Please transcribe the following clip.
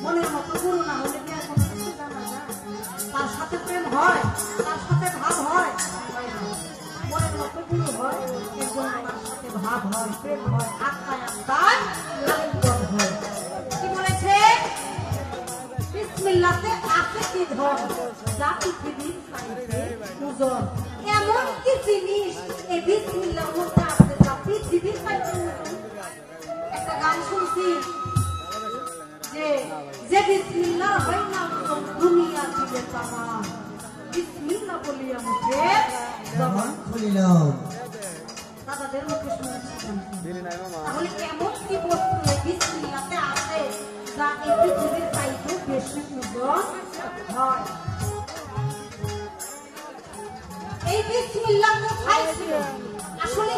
মনের মতো গুরু না হলে কি আর কোনো কিছু জানা যায়? তার সাথে প্রেম হয়, তার সাথে ভাব হয়, মনের মতো গুরু হয়, একজন তার সাথে ভাব হয়, প্রেম হয়, আত্মায় আত্মায় আলিঙ্গন হয়। কি বলেছে? বিসমিল্লাহতে আছে কি ধন, যা পৃথিবীর চাইতে ওজন। এমন কি জিনিস এই বিসমিল্লাহর মধ্যে আছে যা পৃথিবীর চাইতে ওজন। একটা গান শুনছি যে যে বিসমিল্লাহ হয় না দুনিয়া দিবে তামাম, বিসমিল্লাহ বলিয়া মুখে জবান খুলিলাম। দাদাদের মুখে শুনেছিলাম। তাহলে এমন কি বস্তু এই বিসমিল্লাহতে আছে যা এই পৃথিবীর চাইতে বেশি ওজন হয়? এই বিসমিল্লাহ কোথায় ছিল? আসলে